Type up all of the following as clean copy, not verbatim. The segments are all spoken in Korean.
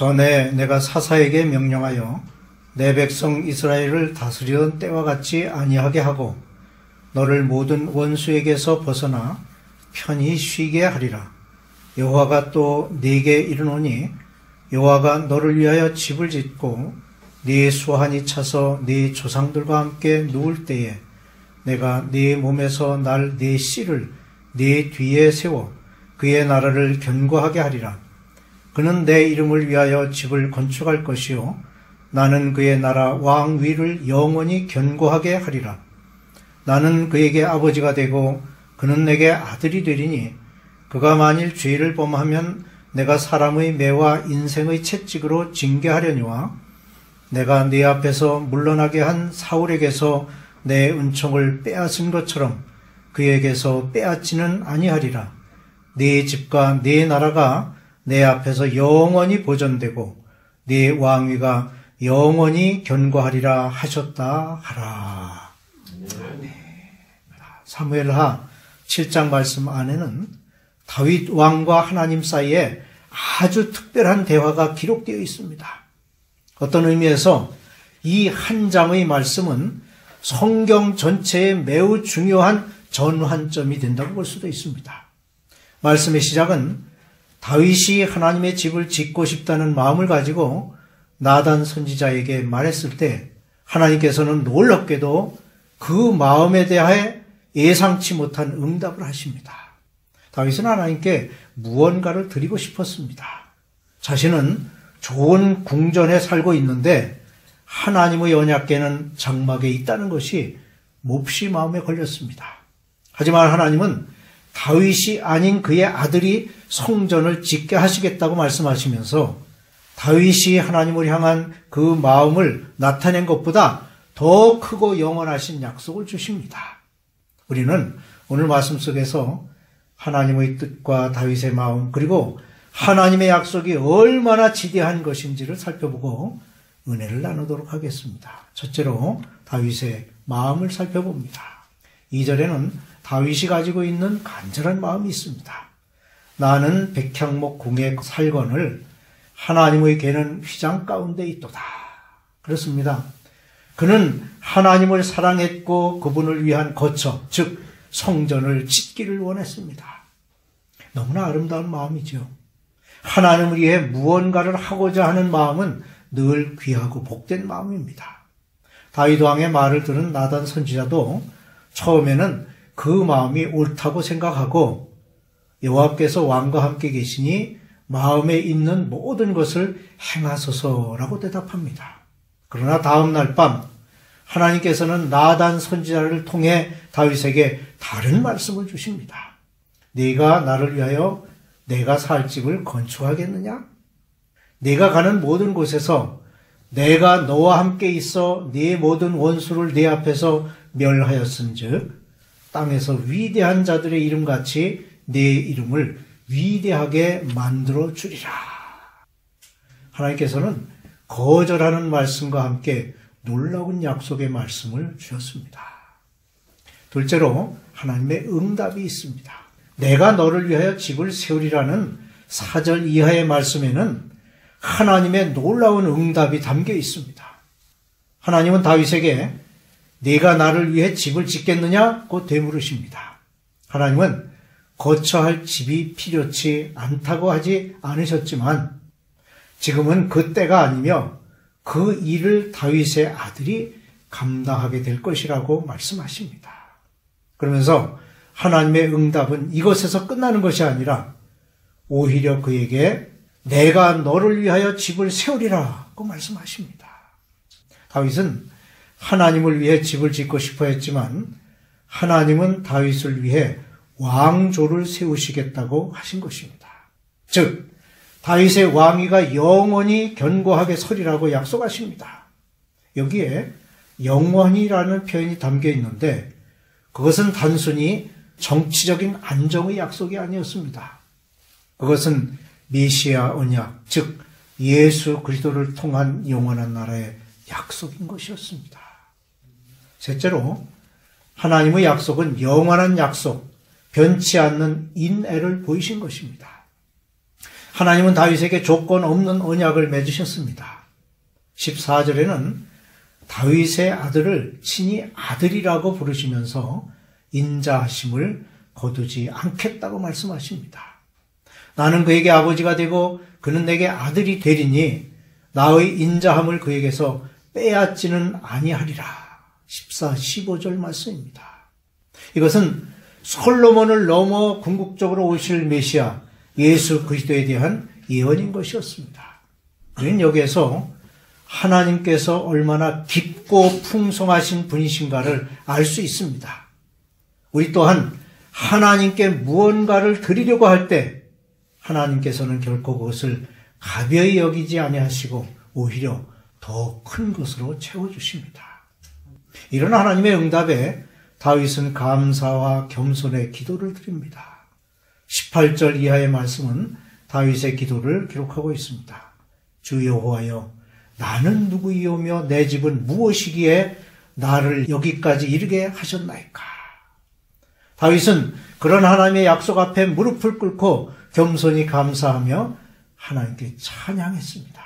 전에 내가 사사에게 명령하여 내 백성 이스라엘을 다스리던 때와 같이 아니하게 하고 너를 모든 원수에게서 벗어나 편히 쉬게 하리라. 여호와가 또 네게 이르노니 여호와가 너를 위하여 집을 짓고 네 수완이 차서 네 조상들과 함께 누울 때에 내가 네 몸에서 날 네 씨를 네 뒤에 세워 그의 나라를 견고하게 하리라. 그는 내 이름을 위하여 집을 건축할 것이요 나는 그의 나라 왕 위를 영원히 견고하게 하리라. 나는 그에게 아버지가 되고 그는 내게 아들이 되리니 그가 만일 죄를 범하면 내가 사람의 매와 인생의 채찍으로 징계하려니와 내가 네 앞에서 물러나게 한 사울에게서 내 은총을 빼앗은 것처럼 그에게서 빼앗지는 아니하리라. 네 집과 네 나라가 내 앞에서 영원히 보존되고 네 왕위가 영원히 견고하리라 하셨다 하라. 네. 사무엘하 7장 말씀 안에는 다윗 왕과 하나님 사이에 아주 특별한 대화가 기록되어 있습니다. 어떤 의미에서 이 한 장의 말씀은 성경 전체에 매우 중요한 전환점이 된다고 볼 수도 있습니다. 말씀의 시작은 다윗이 하나님의 집을 짓고 싶다는 마음을 가지고 나단 선지자에게 말했을 때 하나님께서는 놀랍게도 그 마음에 대하여 예상치 못한 응답을 하십니다. 다윗은 하나님께 무언가를 드리고 싶었습니다. 자신은 좋은 궁전에 살고 있는데 하나님의 언약궤는 장막에 있다는 것이 몹시 마음에 걸렸습니다. 하지만 하나님은 다윗이 아닌 그의 아들이 성전을 짓게 하시겠다고 말씀하시면서 다윗이 하나님을 향한 그 마음을 나타낸 것보다 더 크고 영원하신 약속을 주십니다. 우리는 오늘 말씀 속에서 하나님의 뜻과 다윗의 마음 그리고 하나님의 약속이 얼마나 지대한 것인지를 살펴보고 은혜를 나누도록 하겠습니다. 첫째로 다윗의 마음을 살펴봅니다. 2절에는 다윗이 가지고 있는 간절한 마음이 있습니다. 나는 백향목 궁에 살거늘 하나님의 궤는 휘장 가운데 있도다. 그렇습니다. 그는 하나님을 사랑했고 그분을 위한 거처, 즉 성전을 짓기를 원했습니다. 너무나 아름다운 마음이죠. 하나님을 위해 무언가를 하고자 하는 마음은 늘 귀하고 복된 마음입니다. 다윗 왕의 말을 들은 나단 선지자도 처음에는 그 마음이 옳다고 생각하고 여호와께서 왕과 함께 계시니 마음에 있는 모든 것을 행하소서라고 대답합니다. 그러나 다음 날 밤 하나님께서는 나단 선지자를 통해 다윗에게 다른 말씀을 주십니다. 네가 나를 위하여 내가 살 집을 건축하겠느냐? 네가 가는 모든 곳에서 내가 너와 함께 있어 네 모든 원수를 네 앞에서 멸하였은즉 땅에서 위대한 자들의 이름같이 네 이름을 위대하게 만들어 주리라. 하나님께서는 거절하는 말씀과 함께 놀라운 약속의 말씀을 주셨습니다. 둘째로 하나님의 응답이 있습니다. 내가 너를 위하여 집을 세우리라는 4절 이하의 말씀에는 하나님의 놀라운 응답이 담겨 있습니다. 하나님은 다윗에게 네가 나를 위해 집을 짓겠느냐고 되물으십니다. 하나님은 거처할 집이 필요치 않다고 하지 않으셨지만 지금은 그 때가 아니며 그 일을 다윗의 아들이 감당하게 될 것이라고 말씀하십니다. 그러면서 하나님의 응답은 이것에서 끝나는 것이 아니라 오히려 그에게 내가 너를 위하여 집을 세우리라고 말씀하십니다. 다윗은 하나님을 위해 집을 짓고 싶어 했지만 하나님은 다윗을 위해 왕조를 세우시겠다고 하신 것입니다. 즉 다윗의 왕위가 영원히 견고하게 서리라고 약속하십니다. 여기에 영원히라는 표현이 담겨 있는데 그것은 단순히 정치적인 안정의 약속이 아니었습니다. 그것은 메시아 언약, 즉 예수 그리스도를 통한 영원한 나라의 약속인 것이었습니다. 셋째로 하나님의 약속은 영원한 약속, 변치 않는 인애를 보이신 것입니다. 하나님은 다윗에게 조건 없는 언약을 맺으셨습니다. 14절에는 다윗의 아들을 친히 아들이라고 부르시면서 인자하심을 거두지 않겠다고 말씀하십니다. 나는 그에게 아버지가 되고 그는 내게 아들이 되리니 나의 인자함을 그에게서 빼앗지는 아니하리라. 14, 15절 말씀입니다. 이것은 솔로몬을 넘어 궁극적으로 오실 메시아 예수 그리스도에 대한 예언인 것이었습니다. 우리는 여기에서 하나님께서 얼마나 깊고 풍성하신 분이신가를 알 수 있습니다. 우리 또한 하나님께 무언가를 드리려고 할 때 하나님께서는 결코 그것을 가벼이 여기지 아니하시고 오히려 더 큰 것으로 채워주십니다. 이런 하나님의 응답에 다윗은 감사와 겸손의 기도를 드립니다. 18절 이하의 말씀은 다윗의 기도를 기록하고 있습니다. 주 여호와여, 나는 누구이오며 내 집은 무엇이기에 나를 여기까지 이르게 하셨나이까. 다윗은 그런 하나님의 약속 앞에 무릎을 꿇고 겸손히 감사하며 하나님께 찬양했습니다.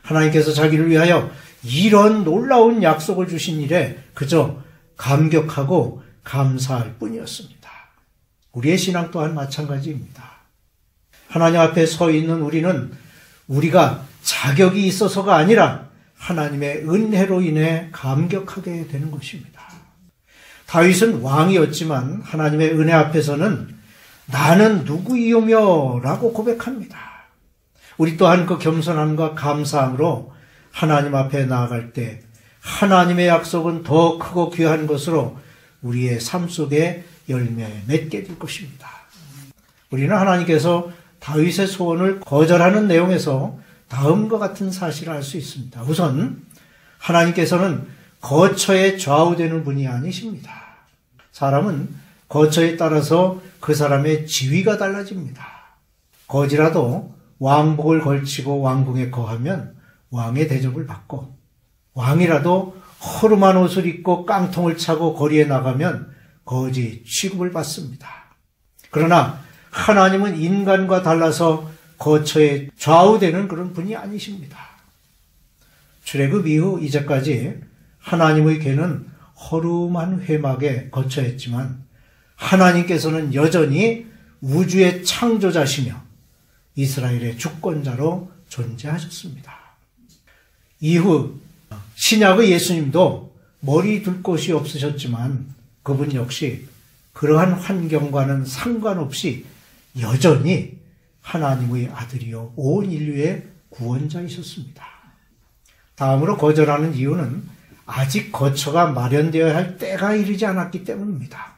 하나님께서 자기를 위하여 이런 놀라운 약속을 주신 일에 그저 감격하고 감사할 뿐이었습니다. 우리의 신앙 또한 마찬가지입니다. 하나님 앞에 서 있는 우리는 우리가 자격이 있어서가 아니라 하나님의 은혜로 인해 감격하게 되는 것입니다. 다윗은 왕이었지만 하나님의 은혜 앞에서는 나는 누구이오며 라고 고백합니다. 우리 또한 그 겸손함과 감사함으로 하나님 앞에 나아갈 때 하나님의 약속은 더 크고 귀한 것으로 우리의 삶 속에 열매 맺게 될 것입니다. 우리는 하나님께서 다윗의 소원을 거절하는 내용에서 다음과 같은 사실을 알 수 있습니다. 우선 하나님께서는 거처에 좌우되는 분이 아니십니다. 사람은 거처에 따라서 그 사람의 지위가 달라집니다. 거지라도 왕복을 걸치고 왕궁에 거하면 왕의 대접을 받고, 왕이라도 허름한 옷을 입고 깡통을 차고 거리에 나가면 거지 취급을 받습니다. 그러나 하나님은 인간과 달라서 거처에 좌우되는 그런 분이 아니십니다. 출애굽 이후 이제까지 하나님의 개는 허름한 회막에 거처했지만 하나님께서는 여전히 우주의 창조자시며 이스라엘의 주권자로 존재하셨습니다. 이후 신약의 예수님도 머리 둘 곳이 없으셨지만 그분 역시 그러한 환경과는 상관없이 여전히 하나님의 아들이요 온 인류의 구원자이셨습니다. 다음으로 거절하는 이유는 아직 거처가 마련되어야 할 때가 이르지 않았기 때문입니다.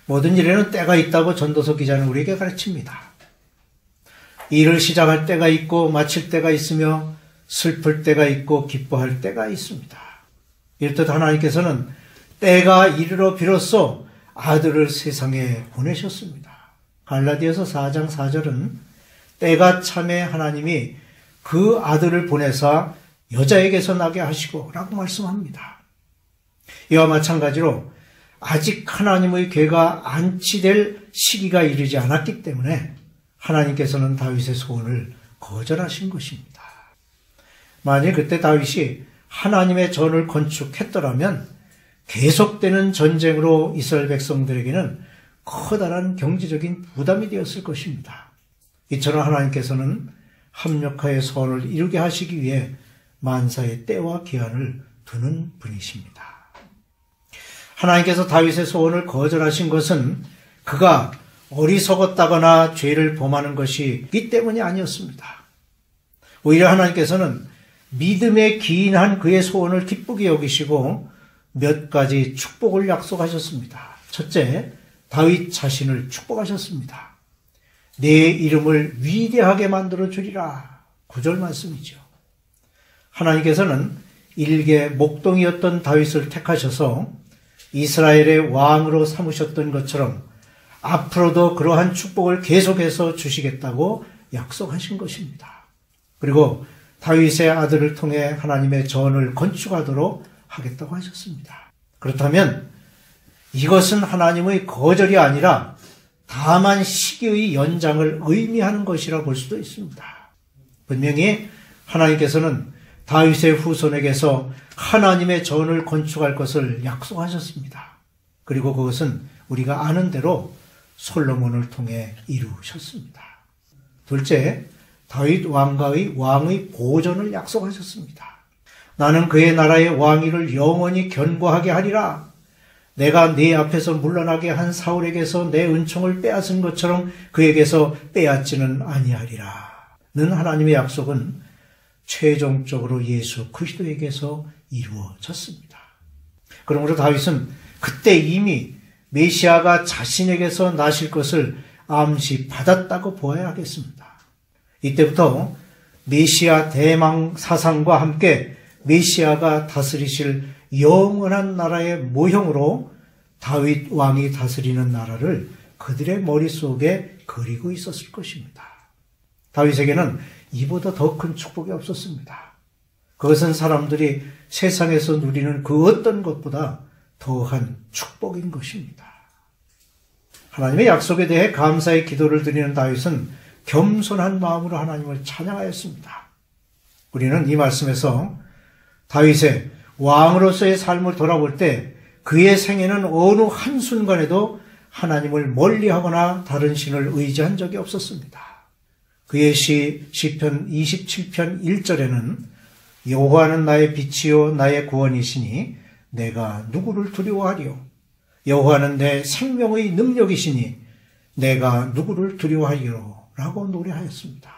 모든 일에는 때가 있다고 전도서 기자는 우리에게 가르칩니다. 일을 시작할 때가 있고 마칠 때가 있으며 슬플 때가 있고 기뻐할 때가 있습니다. 이렇듯 하나님께서는 때가 이르러 비로소 아들을 세상에 보내셨습니다. 갈라디아서 4장 4절은 때가 참에 하나님이 그 아들을 보내사 여자에게서 나게 하시고 라고 말씀합니다. 이와 마찬가지로 아직 하나님의 궤가 안치될 시기가 이르지 않았기 때문에 하나님께서는 다윗의 소원을 거절하신 것입니다. 만일 그때 다윗이 하나님의 전을 건축했더라면 계속되는 전쟁으로 이스라엘 백성들에게는 커다란 경제적인 부담이 되었을 것입니다. 이처럼 하나님께서는 합력하여 소원을 이루게 하시기 위해 만사의 때와 기한을 두는 분이십니다. 하나님께서 다윗의 소원을 거절하신 것은 그가 어리석었다거나 죄를 범하는 것이기 때문이 아니었습니다. 오히려 하나님께서는 믿음에 기인한 그의 소원을 기쁘게 여기시고 몇 가지 축복을 약속하셨습니다. 첫째, 다윗 자신을 축복하셨습니다. 내 이름을 위대하게 만들어 주리라. 9절 말씀이죠. 하나님께서는 일개 목동이었던 다윗을 택하셔서 이스라엘의 왕으로 삼으셨던 것처럼 앞으로도 그러한 축복을 계속해서 주시겠다고 약속하신 것입니다. 그리고 다윗의 아들을 통해 하나님의 전을 건축하도록 하겠다고 하셨습니다. 그렇다면 이것은 하나님의 거절이 아니라 다만 시기의 연장을 의미하는 것이라 볼 수도 있습니다. 분명히 하나님께서는 다윗의 후손에게서 하나님의 전을 건축할 것을 약속하셨습니다. 그리고 그것은 우리가 아는 대로 솔로몬을 통해 이루셨습니다. 둘째, 다윗 왕가의 왕의 보존을 약속하셨습니다. 나는 그의 나라의 왕위를 영원히 견고하게 하리라. 내가 네 앞에서 물러나게 한 사울에게서 내 은총을 빼앗은 것처럼 그에게서 빼앗지는 아니하리라. 는 하나님의 약속은 최종적으로 예수 그리스도에게서 이루어졌습니다. 그러므로 다윗은 그때 이미 메시아가 자신에게서 나실 것을 암시 받았다고 보아야 하겠습니다. 이때부터 메시아 대망 사상과 함께 메시아가 다스리실 영원한 나라의 모형으로 다윗 왕이 다스리는 나라를 그들의 머릿속에 그리고 있었을 것입니다. 다윗에게는 이보다 더 큰 축복이 없었습니다. 그것은 사람들이 세상에서 누리는 그 어떤 것보다 더한 축복인 것입니다. 하나님의 약속에 대해 감사의 기도를 드리는 다윗은 겸손한 마음으로 하나님을 찬양하였습니다. 우리는 이 말씀에서 다윗의 왕으로서의 삶을 돌아볼 때 그의 생애는 어느 한순간에도 하나님을 멀리하거나 다른 신을 의지한 적이 없었습니다. 그의 시편 27편 1절에는 여호와는 나의 빛이요 나의 구원이시니 내가 누구를 두려워하리요. 여호와는 내 생명의 능력이시니 내가 누구를 두려워하리요. 라고 노래하였습니다.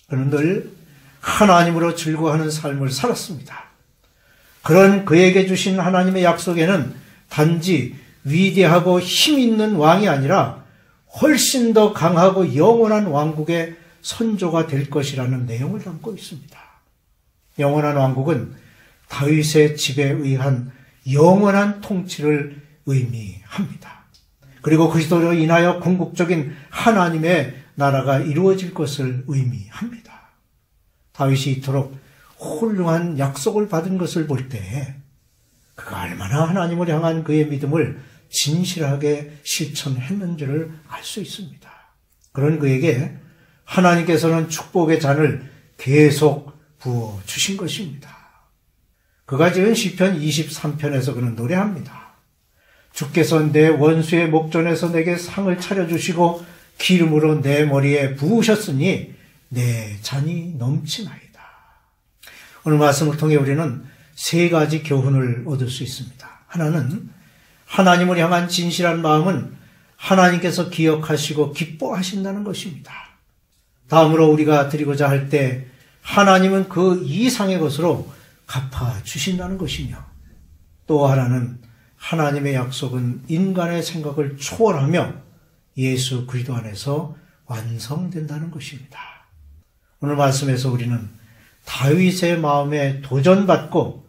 그는 늘 하나님으로 즐거워하는 삶을 살았습니다. 그런 그에게 주신 하나님의 약속에는 단지 위대하고 힘있는 왕이 아니라 훨씬 더 강하고 영원한 왕국의 선조가 될 것이라는 내용을 담고 있습니다. 영원한 왕국은 다윗의 집에 의한 영원한 통치를 의미합니다. 그리고 그리스도로 인하여 궁극적인 하나님의 나라가 이루어질 것을 의미합니다. 다윗이 이토록 훌륭한 약속을 받은 것을 볼 때 그가 얼마나 하나님을 향한 그의 믿음을 진실하게 실천했는지를 알 수 있습니다. 그런 그에게 하나님께서는 축복의 잔을 계속 부어주신 것입니다. 그가 지은 시편 23편에서 그는 노래합니다. 주께서 내 원수의 목전에서 내게 상을 차려주시고 기름으로 내 머리에 부으셨으니 내 잔이 넘치나이다. 오늘 말씀을 통해 우리는 세 가지 교훈을 얻을 수 있습니다. 하나는 하나님을 향한 진실한 마음은 하나님께서 기억하시고 기뻐하신다는 것입니다. 다음으로 우리가 드리고자 할 때 하나님은 그 이상의 것으로 갚아주신다는 것이며, 또 하나는 하나님의 약속은 인간의 생각을 초월하며 예수 그리스도 안에서 완성된다는 것입니다. 오늘 말씀에서 우리는 다윗의 마음에 도전받고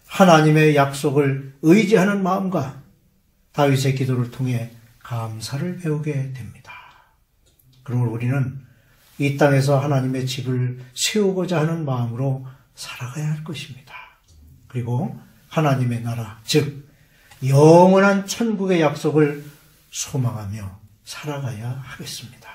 하나님의 약속을 의지하는 마음과 다윗의 기도를 통해 감사를 배우게 됩니다. 그러므로 우리는 이 땅에서 하나님의 집을 세우고자 하는 마음으로 살아가야 할 것입니다. 그리고 하나님의 나라, 즉 영원한 천국의 약속을 소망하며 살아가야 하겠습니다.